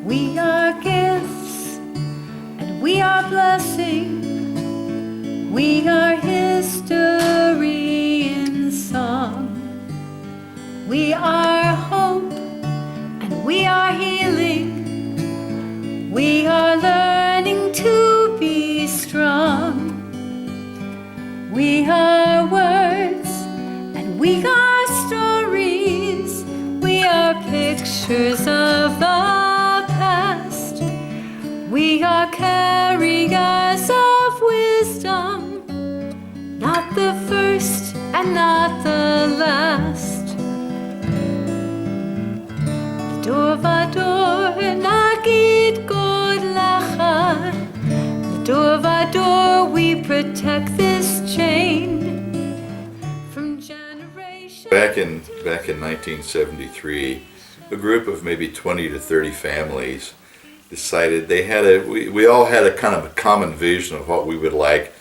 We are gifts and we are blessing. We are history in song. We are hope and we are healing. We are learning to be strong. We are words and we are stories. We are pictures of the past. We are carriers of wisdom, not the first and not the last. Dor vador nagid god lacha. Dor vador we protect this chain from generation. Back in 1973, a group of maybe 20 to 30 families decided we all had a kind of a common vision of what we would like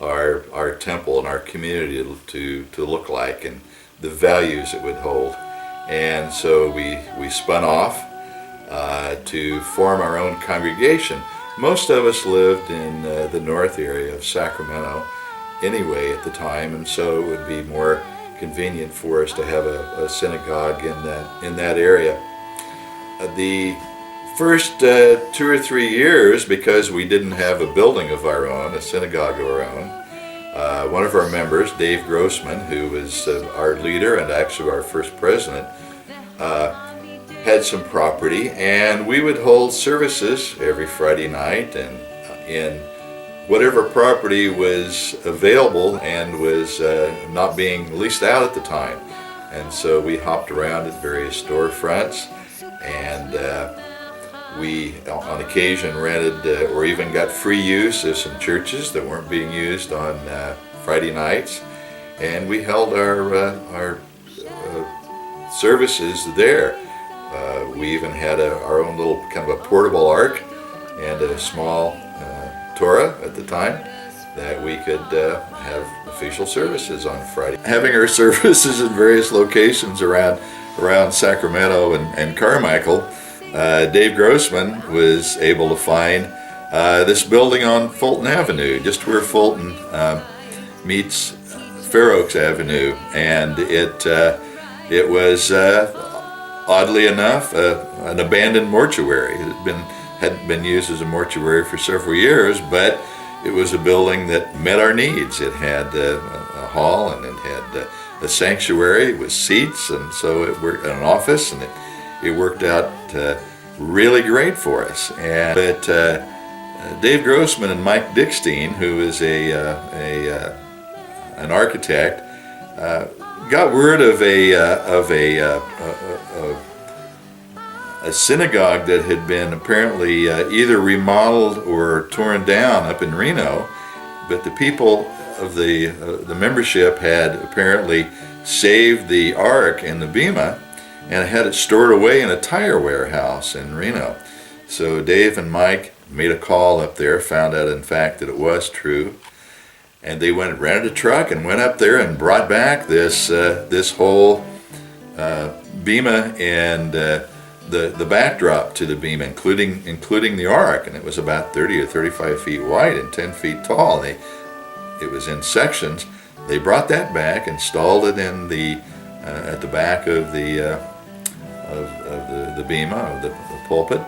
our temple and our community to look like and the values it would hold. And so we spun off to form our own congregation. Most of us lived in the north area of Sacramento anyway at the time, and so it would be more convenient for us to have a synagogue in that area. The first 2 or 3 years, because we didn't have a building of our own, a synagogue of our own, one of our members, Dave Grossman, who was our leader and actually our first president, had some property, and we would hold services every Friday night and in whatever property was available and was not being leased out at the time. And so we hopped around at various storefronts, and we on occasion rented or even got free use of some churches that weren't being used on Friday nights, and we held our services there. We even had our own little kind of a portable ark and a small Torah at the time that we could have official services on Friday. Having our services in various locations around Sacramento and Carmichael, Dave Grossman was able to find this building on Fulton Avenue, just where Fulton meets Fair Oaks Avenue, and it was oddly enough an abandoned mortuary. It hadn't been used as a mortuary for several years, but it was a building that met our needs. It had a hall, and it had a sanctuary with seats, and so it worked, an office, and it worked out really great for us. But Dave Grossman and Mike Dickstein, who is an architect, got word of a synagogue that had been apparently either remodeled or torn down up in Reno, but the people of the membership had apparently saved the ark and the bima and had it stored away in a tire warehouse in Reno. So Dave and Mike made a call up there, found out in fact that it was true, and they rented a truck and went up there and brought back this whole bima and the backdrop to the bima, including the ark, and it was about 30 or 35 feet wide and 10 feet tall. It was in sections. They brought that back, installed it in at the back of the bima, of the pulpit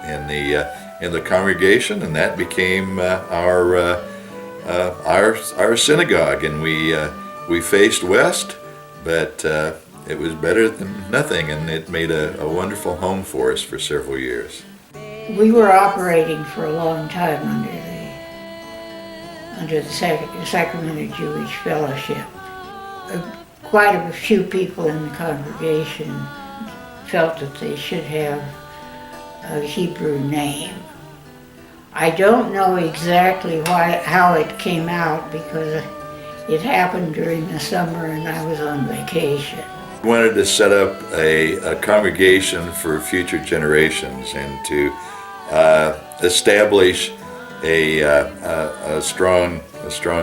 in the congregation, and that became our synagogue. And we faced west, but it was better than nothing, and it made a wonderful home for us for several years. We were operating for a long time under the Sacramento Jewish Fellowship. Quite a few people in the congregation felt that they should have a Hebrew name. I don't know exactly how it came out, because it happened during the summer and I was on vacation. We wanted to set up a congregation for future generations and to establish a strong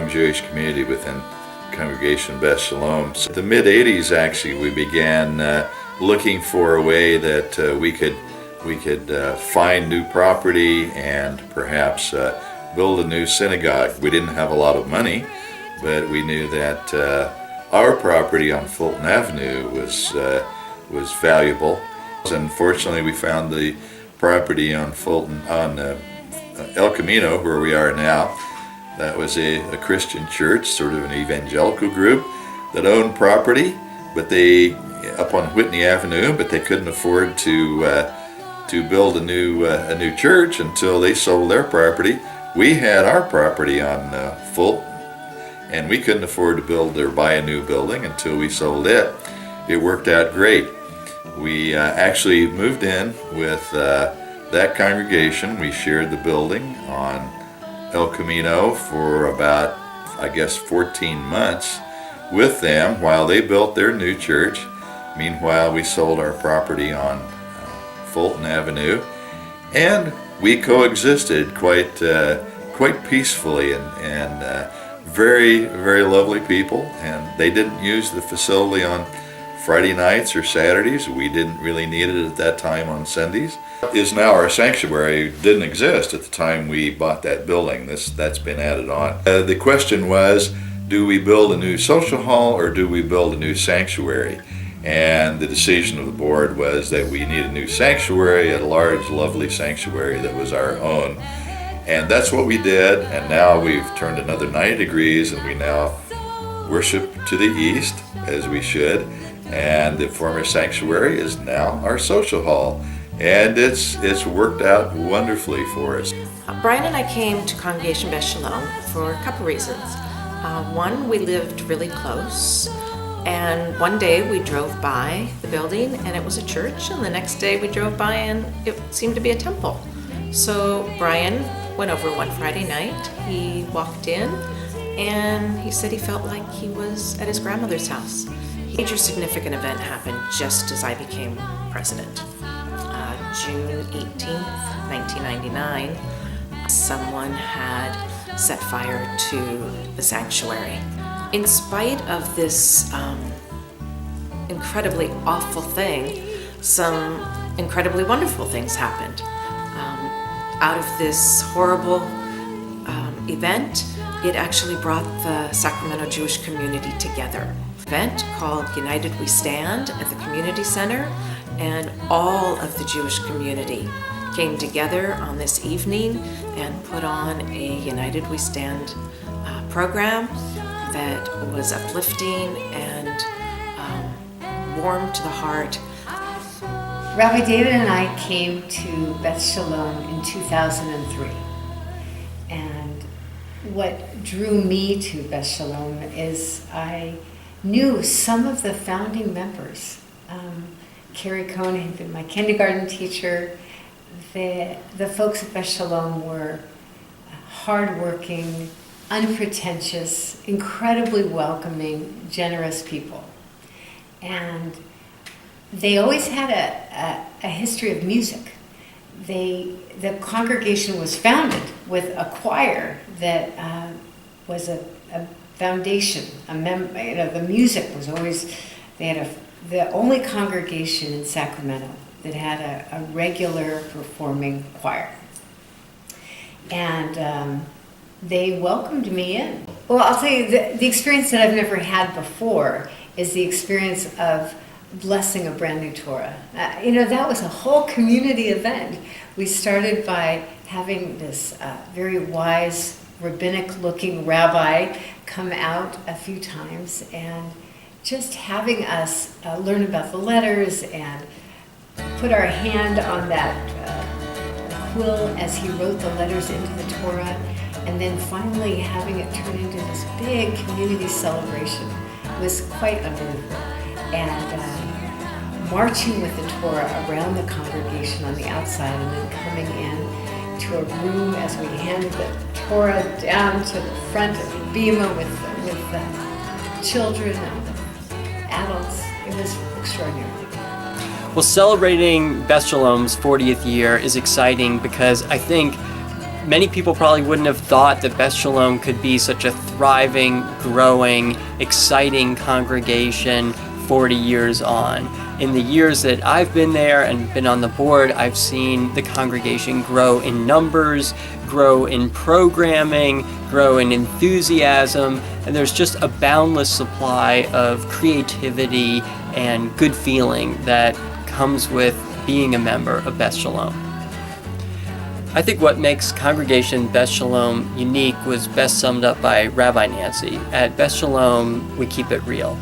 Jewish community within Congregation Beth Shalom. So in the mid-'80s, actually, we began looking for a way that we could find new property and perhaps build a new synagogue. We didn't have a lot of money, but we knew that our property on Fulton Avenue was valuable. Unfortunately, we found the property on El Camino, where we are now. That was a Christian church, sort of an evangelical group that owned property, but up on Whitney Avenue, but they couldn't afford to build a new church until they sold their property. We had our property on Fulton, and we couldn't afford to build or buy a new building until we sold it. It worked out great. We actually moved in with that congregation. We shared the building on El Camino for about, 14 months with them while they built their new church. Meanwhile, we sold our property on Fulton Avenue, and we coexisted quite peacefully, and very, very lovely people. And they didn't use the facility on Friday nights or Saturdays. We didn't really need it at that time on Sundays. Is now our sanctuary. Didn't exist at the time we bought that building. That's been added on. The question was, do we build a new social hall or do we build a new sanctuary? And the decision of the board was that we need a new sanctuary, a large, lovely sanctuary that was our own. And that's what we did, and now we've turned another 90 degrees, and we now worship to the east, as we should, and the former sanctuary is now our social hall. And it's worked out wonderfully for us. Brian and I came to Congregation Beth Shalom for a couple reasons. One, we lived really close, and one day we drove by the building and it was a church, and the next day we drove by and it seemed to be a temple. So Brian went over one Friday night. He walked in and he said he felt like he was at his grandmother's house. A major significant event happened just as I became president. June 18th, 1999, someone had set fire to the sanctuary. In spite of this incredibly awful thing, some incredibly wonderful things happened. Out of this horrible event, it actually brought the Sacramento Jewish community together. An event called United We Stand at the Community Center, and all of the Jewish community came together on this evening and put on a United We Stand program that was uplifting and warm to the heart. Rabbi David and I came to Beth Shalom in 2003, and what drew me to Beth Shalom is I knew some of the founding members. Carrie Cohn had been my kindergarten teacher. The folks at Beth Shalom were hardworking, unpretentious, incredibly welcoming, generous people. And they always had a history of music. The congregation was founded with a choir that was a foundation. The music was always, they had the only congregation in Sacramento that had a regular performing choir. And they welcomed me in. Well, I'll tell you, the experience that I've never had before is the experience of blessing a brand new Torah. That was a whole community event. We started by having this very wise, rabbinic-looking rabbi come out a few times and just having us learn about the letters and put our hand on that quill as he wrote the letters into the Torah, and then finally having it turn into this big community celebration was quite unbelievable. And marching with the Torah around the congregation on the outside, and then coming in to a room as we handed the Torah down to the front of the bima with the children and the adults. It was extraordinary. Well, celebrating Beth Shalom's 40th year is exciting because I think many people probably wouldn't have thought that Beth Shalom could be such a thriving, growing, exciting congregation 40 years on. in the years that I've been there and been on the board, I've seen the congregation grow in numbers, grow in programming, grow in enthusiasm, and there's just a boundless supply of creativity and good feeling that comes with being a member of Beth Shalom. I think what makes Congregation Beth Shalom unique was best summed up by Rabbi Nancy. At Beth Shalom, we keep it real.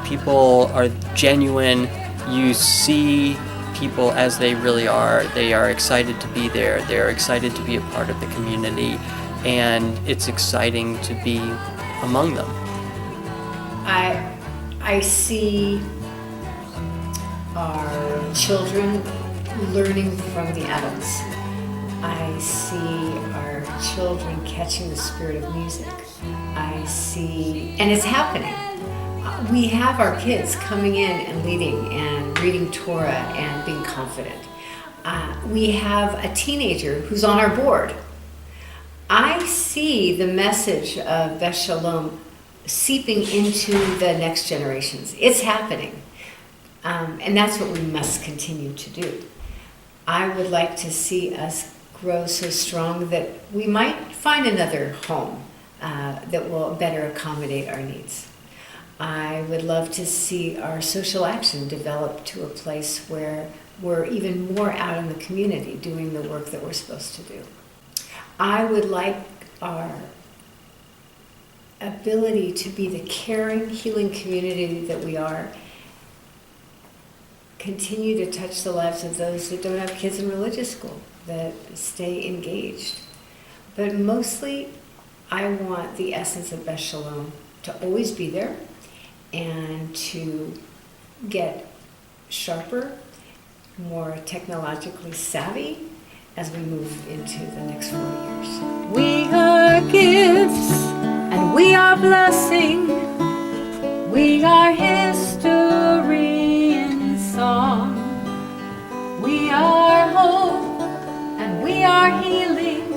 People are genuine. You see people as they really are. They are excited to be there. They're excited to be a part of the community, and it's exciting to be among them. I see our children learning from the adults. I see our children catching the spirit of music. I see, and it's happening. We have our kids coming in and leading and reading Torah and being confident. We have a teenager who's on our board. I see the message of Beth Shalom seeping into the next generations. It's happening. And that's what we must continue to do. I would like to see us grow so strong that we might find another home that will better accommodate our needs. I would love to see our social action develop to a place where we're even more out in the community doing the work that we're supposed to do. I would like our ability to be the caring, healing community that we are, continue to touch the lives of those that don't have kids in religious school, that stay engaged. But mostly, I want the essence of Beth Shalom to always be there and to get sharper, more technologically savvy as we move into the next 4 years. We are gifts and we are blessing. We are history in song. We are hope and we are healing.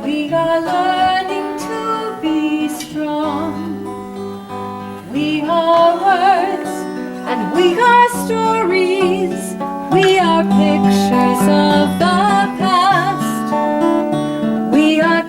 We are learning to be strong. We are words and we are stories. We are pictures of the past. We are